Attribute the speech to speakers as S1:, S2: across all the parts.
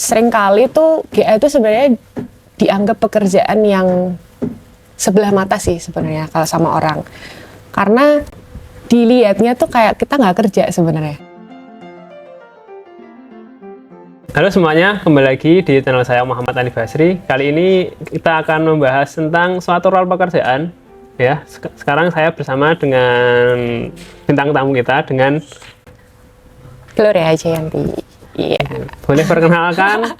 S1: seringkali tuh GA itu sebenarnya dianggap pekerjaan yang sebelah mata sih sebenarnya kalau sama orang. Karena dilihatnya tuh kayak kita nggak kerja sebenarnya.
S2: Halo semuanya, kembali lagi di channel saya Muhammad Hanif Basri. Kali ini kita akan membahas tentang suatu role pekerjaan. Ya, sekarang saya bersama dengan bintang tamu kita dengan
S1: Gloria Jayanti. Iya.
S2: Boleh perkenalkan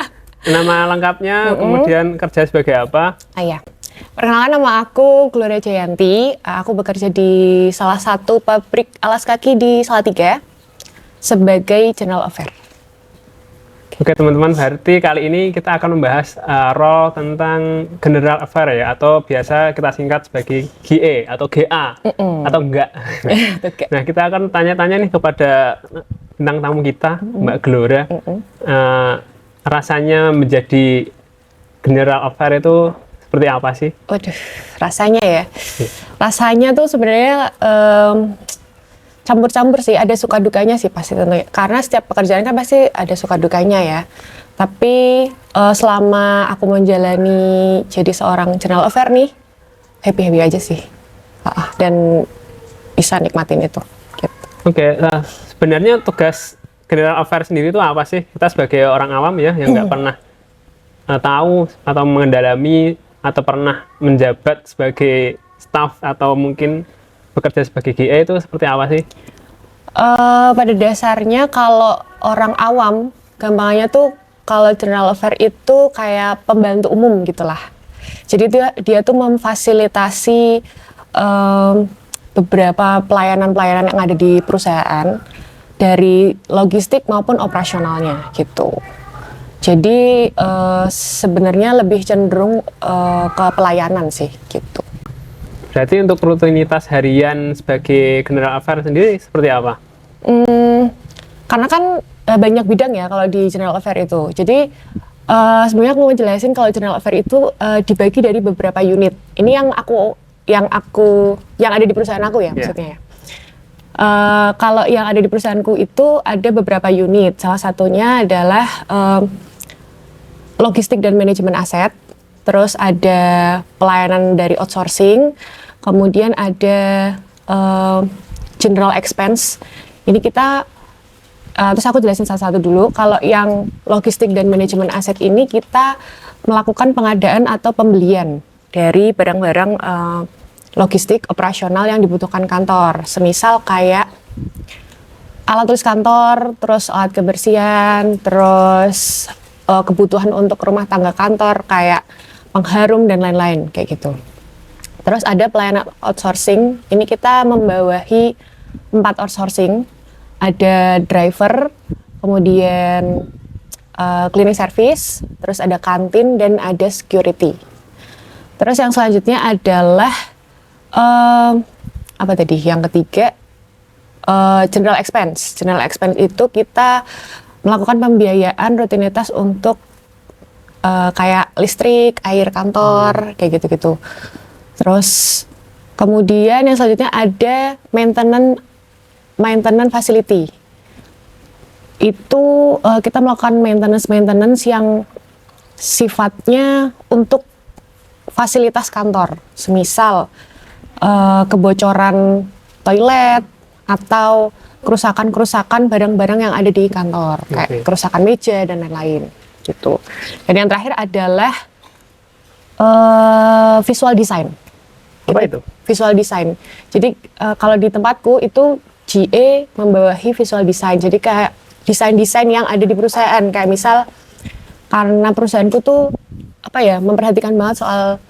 S2: nama lengkapnya, kemudian kerja sebagai apa?
S1: Iya. Perkenalkan, nama aku Gloria Jayanti. Aku bekerja di salah satu pabrik alas kaki di Salatiga sebagai General Affair.
S2: Oke teman-teman, berarti kali ini kita akan membahas role tentang General Affair ya, atau biasa kita singkat sebagai GA atau GA atau enggak. Nah, kita akan tanya-tanya nih kepada bintang tamu kita, Mbak Gloria. Rasanya menjadi General Affair itu seperti apa sih?
S1: Waduh, rasanya ya. Rasanya tuh sebenarnya campur-campur sih, ada suka dukanya sih pasti tentunya. Karena setiap pekerjaan kan pasti ada suka dukanya ya. Tapi selama aku menjalani jadi seorang General Affair nih, happy-happy aja sih. Dan bisa nikmatin itu. Gitu.
S2: Oke, sebenarnya tugas General Affair sendiri itu apa sih? Kita sebagai orang awam ya, yang nggak pernah tahu atau mengendalami atau pernah menjabat sebagai staff atau mungkin bekerja sebagai GA itu seperti apa sih?
S1: Pada dasarnya kalau orang awam, gampangnya tuh kalau General Affair itu kayak pembantu umum gitulah. Jadi dia tuh memfasilitasi beberapa pelayanan-pelayanan yang ada di perusahaan dari logistik maupun operasionalnya gitu. Jadi sebenarnya lebih cenderung ke pelayanan sih gitu.
S2: Berarti untuk rutinitas harian sebagai General Affair sendiri seperti apa?
S1: Karena kan banyak bidang ya kalau di General Affair itu. Jadi sebenarnya aku mau jelasin kalau General Affair itu dibagi dari beberapa unit. Ini yang ada di perusahaan aku ya maksudnya. Kalau yang ada di perusahaanku itu ada beberapa unit. Salah satunya adalah logistik dan manajemen aset. Terus ada pelayanan dari outsourcing. Kemudian ada general expense. Ini kita, terus aku jelasin satu-satu dulu. Kalau yang logistik dan manajemen aset ini kita melakukan pengadaan atau pembelian dari barang-barang logistik operasional yang dibutuhkan kantor. Semisal kayak alat tulis kantor, terus alat kebersihan, terus kebutuhan untuk rumah tangga kantor kayak pengharum dan lain-lain kayak gitu. Terus ada pelayanan outsourcing, ini kita membawahi 4 outsourcing, ada driver, kemudian cleaning service, terus ada kantin dan ada security. Terus yang selanjutnya adalah apa tadi? Yang ketiga general expense. General expense itu kita melakukan pembiayaan rutinitas untuk kayak listrik, air kantor, kayak gitu-gitu. Terus kemudian yang selanjutnya ada maintenance facility. Itu kita melakukan maintenance yang sifatnya untuk fasilitas kantor. Semisal kebocoran toilet atau kerusakan-kerusakan barang-barang yang ada di kantor, kayak kerusakan meja dan lain-lain gitu. Dan yang terakhir adalah visual design.
S2: Apa itu?
S1: Visual design. Jadi kalau di tempatku itu GA membawahi visual design. Jadi kayak desain-desain yang ada di perusahaan. Kayak misal karena perusahaanku tuh apa ya, memperhatikan banget soal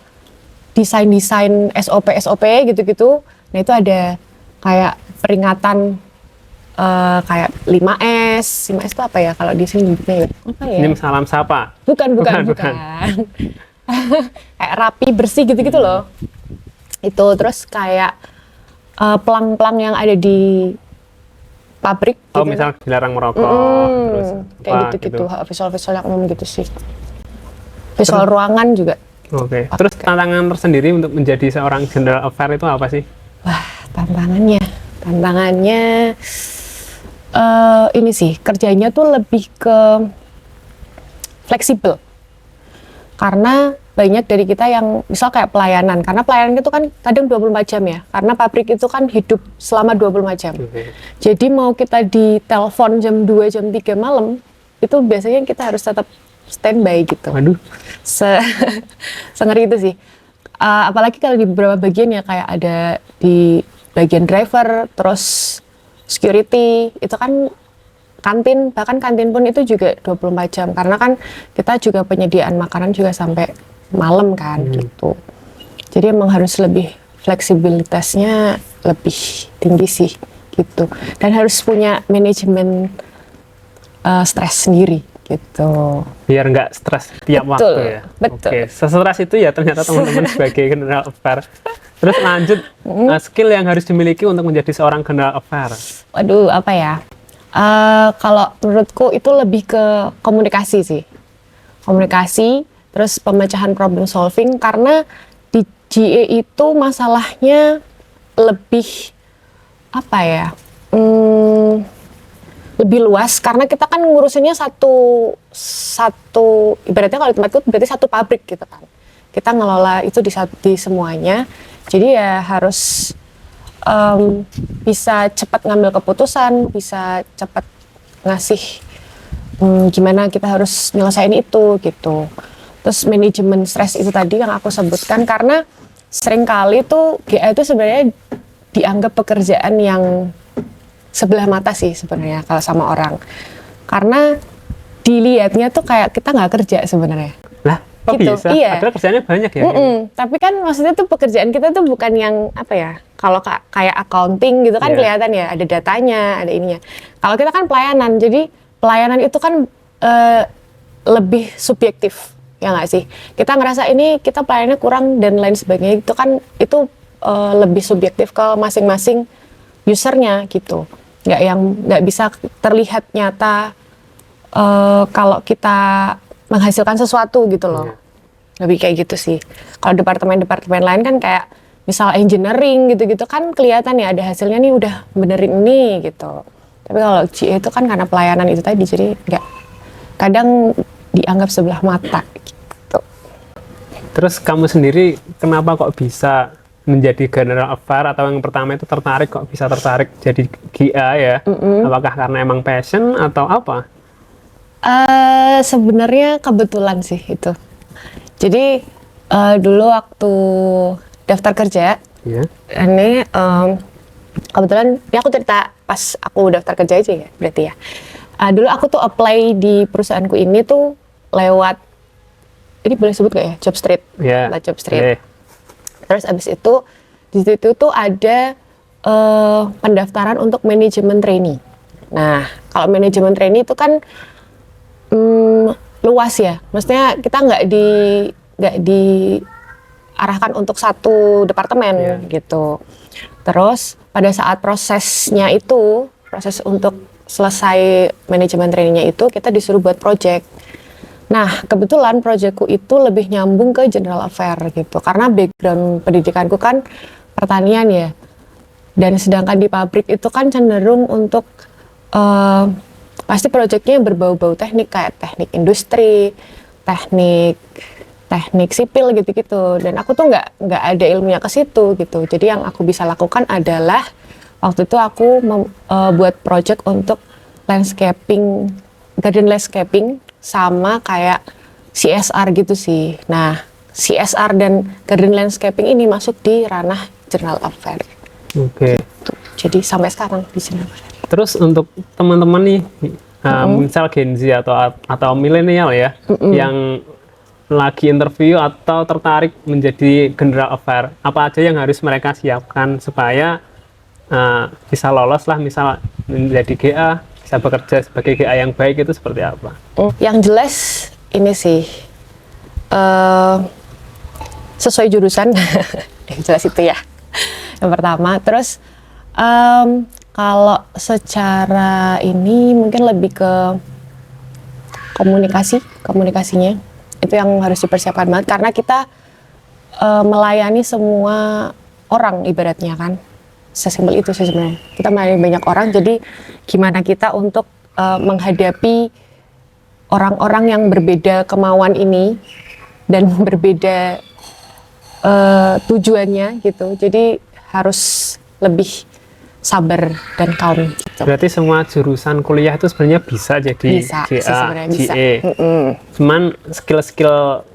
S1: desain-desain SOP gitu-gitu. Nah itu ada kayak peringatan kayak 5S. 5S itu apa ya kalau di sini ya? Apa ya?
S2: Ini salam sapa.
S1: Bukan. Kayak rapi, bersih gitu-gitu loh. Itu terus kayak pelang-pelang yang ada di pabrik.
S2: Oh
S1: gitu.
S2: misal dilarang merokok, terus
S1: kayak gitu-gitu. Visual-visual yang umum gitu sih. Visual ruangan juga.
S2: Oke. Terus tantangan tersendiri untuk menjadi seorang General Affair itu apa sih?
S1: Wah, tantangannya ini sih kerjanya tuh lebih ke fleksibel. Karena banyak dari kita yang misal kayak pelayanan, karena pelayanan itu kan kadang 24 jam ya, karena pabrik itu kan hidup selama 24 jam. Jadi mau kita di telepon jam 2, jam 3 malam, itu biasanya kita harus tetap standby gitu.
S2: Waduh.
S1: Sengeri itu sih. Apalagi kalau di beberapa bagian ya, kayak ada di bagian driver, terus security, itu kan kantin, bahkan kantin pun itu juga 24 jam, karena kan kita juga penyediaan makanan juga sampai malam kan gitu. Jadi emang harus lebih, fleksibilitasnya lebih tinggi sih gitu. Dan harus punya manajemen stres sendiri gitu.
S2: Biar nggak stres tiap
S1: Betul,
S2: waktu ya.
S1: betul.
S2: Oke, sestres itu ya ternyata teman-teman sebagai general affair. Terus lanjut, skill yang harus dimiliki untuk menjadi seorang general affair.
S1: Waduh, apa ya? Kalau menurutku itu lebih ke komunikasi sih. Komunikasi, terus pemecahan problem solving, karena di GA itu masalahnya lebih apa ya? Lebih luas, karena kita kan ngurusinnya satu ibaratnya kalau di tempatku berarti satu pabrik gitu kan. Kita ngelola itu di semuanya. Jadi ya harus bisa cepat ngambil keputusan, bisa cepat ngasih gimana kita harus nyelesain itu gitu. Terus manajemen stres itu tadi yang aku sebutkan, karena seringkali tuh GA itu sebenarnya dianggap pekerjaan yang sebelah mata sih sebenarnya kalau sama orang. Karena dilihatnya tuh kayak kita nggak kerja sebenarnya.
S2: Lah, kok
S1: Gitu,
S2: bisa?
S1: iya.
S2: Padahal kerjanya banyak ya.
S1: Tapi kan maksudnya tuh pekerjaan kita tuh bukan yang apa ya, kalau kayak accounting gitu kan
S2: Iya.
S1: kelihatan ya, ada datanya, ada ininya. Kalau kita kan pelayanan, jadi pelayanan itu kan lebih subjektif, ya nggak sih? Kita ngerasa ini kita pelayanannya kurang dan lain sebagainya, itu lebih subjektif ke masing-masing usernya gitu. Nggak bisa terlihat nyata kalau kita menghasilkan sesuatu gitu loh. Lebih kayak gitu sih. Kalau departemen-departemen lain kan kayak misal engineering gitu-gitu kan kelihatan ya ada hasilnya nih, udah benerin ini gitu. Tapi kalau GA itu kan karena pelayanan itu tadi, jadi nggak, kadang dianggap sebelah mata gitu.
S2: Terus kamu sendiri kenapa kok bisa menjadi general affair, atau yang pertama itu tertarik, kok bisa tertarik jadi GA ya? Apakah karena emang passion atau apa?
S1: Sebenarnya kebetulan sih itu. Jadi dulu waktu daftar kerja, ini kebetulan, ini aku cerita pas aku daftar kerja aja ya, berarti ya. Dulu aku tuh apply di perusahaanku ini tuh lewat, ini boleh sebut gak ya, Jobstreet, lewat Jobstreet. Terus abis itu di situ tuh ada pendaftaran untuk manajemen trainee. Nah, kalau manajemen trainee itu kan luas ya, maksudnya kita nggak diarahkan untuk satu departemen gitu. Terus pada saat prosesnya itu, proses untuk selesai manajemen trainee-nya itu, kita disuruh buat project. Nah, kebetulan projectku itu lebih nyambung ke general affair gitu, karena background pendidikanku kan pertanian ya, dan sedangkan di pabrik itu kan cenderung untuk pasti proyeknya berbau-bau teknik, kayak teknik industri, teknik sipil gitu-gitu. Dan aku tuh nggak ada ilmunya ke situ gitu. Jadi yang aku bisa lakukan adalah waktu itu aku buat project untuk landscaping, garden landscaping, sama kayak CSR gitu sih. Nah, CSR dan garden landscaping ini masuk di ranah general affair.
S2: Oke.
S1: Jadi sampai sekarang di general affair.
S2: Terus untuk teman-teman nih, misal Gen Z atau milenial ya, yang lagi interview atau tertarik menjadi general affair, apa aja yang harus mereka siapkan supaya bisa lolos lah, misal menjadi GA, bisa bekerja sebagai GA yang baik, itu seperti apa?
S1: Yang jelas ini sih sesuai jurusan, yang jelas itu ya. Yang pertama, terus kalau secara ini mungkin lebih ke komunikasinya itu yang harus dipersiapkan banget, karena kita melayani semua orang ibaratnya kan, sesimpel itu sih sebenarnya. Kita melayani banyak orang, jadi gimana kita untuk menghadapi orang-orang yang berbeda kemauan ini dan berbeda tujuannya gitu. Jadi harus lebih sabar dan calm gitu.
S2: Berarti semua jurusan kuliah itu sebenarnya bisa jadi
S1: Bisa sih
S2: GA,
S1: sebenarnya, bisa.
S2: GA. Cuman skill-skill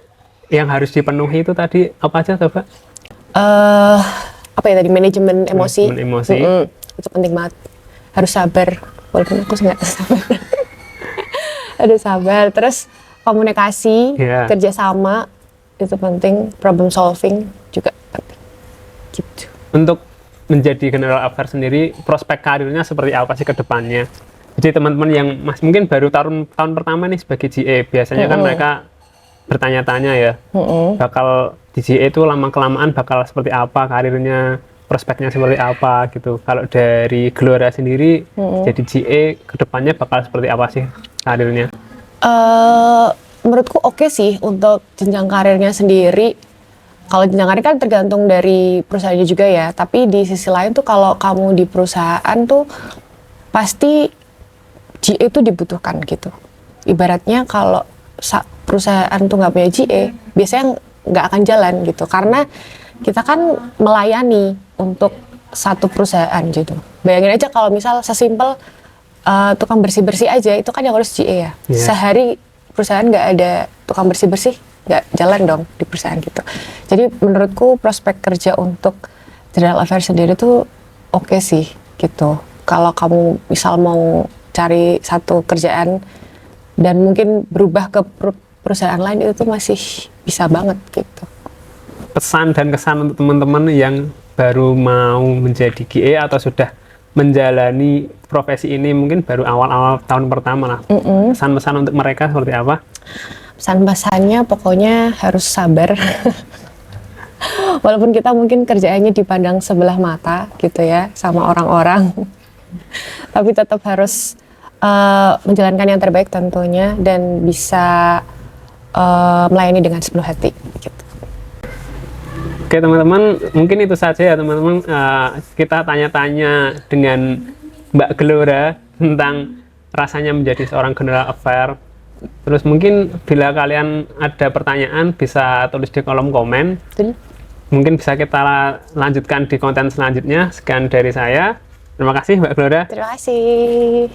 S2: yang harus dipenuhi itu tadi apa aja coba?
S1: Apa ya tadi, manajemen emosi.
S2: Manajemen emosi.
S1: Itu penting banget. Harus sabar. Walaupun aku nggak sabar. Harus sabar. Terus komunikasi,
S2: Iya.
S1: kerjasama itu penting. Problem solving juga penting. Gitu.
S2: Untuk menjadi general affair sendiri, prospek karirnya seperti apa sih ke depannya? Jadi teman-teman yang mungkin baru tahun pertama nih sebagai GA, biasanya kan mereka bertanya-tanya ya, bakal di GA itu lama-kelamaan bakal seperti apa karirnya, prospeknya seperti apa gitu. Kalau dari Gelora sendiri, jadi GA ke depannya bakal seperti apa sih karirnya?
S1: Menurutku oke sih untuk jenjang karirnya sendiri. Kalau jenjang karir kan tergantung dari perusahaannya juga ya. Tapi di sisi lain tuh kalau kamu di perusahaan tuh pasti GA itu dibutuhkan gitu. Ibaratnya kalau perusahaan tuh nggak punya GA, biasanya nggak akan jalan gitu. Karena kita kan melayani untuk satu perusahaan gitu. Bayangin aja kalau misal sesimpel tukang bersih-bersih aja, itu kan yang harus GA ya.
S2: Yeah.
S1: Sehari perusahaan nggak ada tukang bersih-bersih, nggak jalan dong di perusahaan gitu. Jadi menurutku prospek kerja untuk general affairs sendiri tuh oke sih gitu. Kalau kamu misal mau cari satu kerjaan dan mungkin berubah ke perusahaan lain, itu tuh masih bisa banget gitu.
S2: Pesan dan kesan untuk teman-teman yang baru mau menjadi GA atau sudah menjalani profesi ini mungkin baru awal-awal tahun pertama lah. Pesan-pesan untuk mereka seperti apa?
S1: Pesan-pesannya pokoknya harus sabar. Walaupun kita mungkin kerjaannya dipandang sebelah mata gitu ya sama orang-orang. Tapi tetap harus menjalankan yang terbaik tentunya dan bisa melayani dengan sepenuh hati gitu.
S2: Oke teman-teman, mungkin itu saja ya teman-teman. Kita tanya-tanya dengan Mbak Gelora tentang rasanya menjadi seorang general affair. Terus mungkin bila kalian ada pertanyaan bisa tulis di kolom komen.
S1: Betul.
S2: Mungkin bisa kita lanjutkan di konten selanjutnya. Sekian dari saya. Terima kasih Mbak Gelora.
S1: Terima kasih.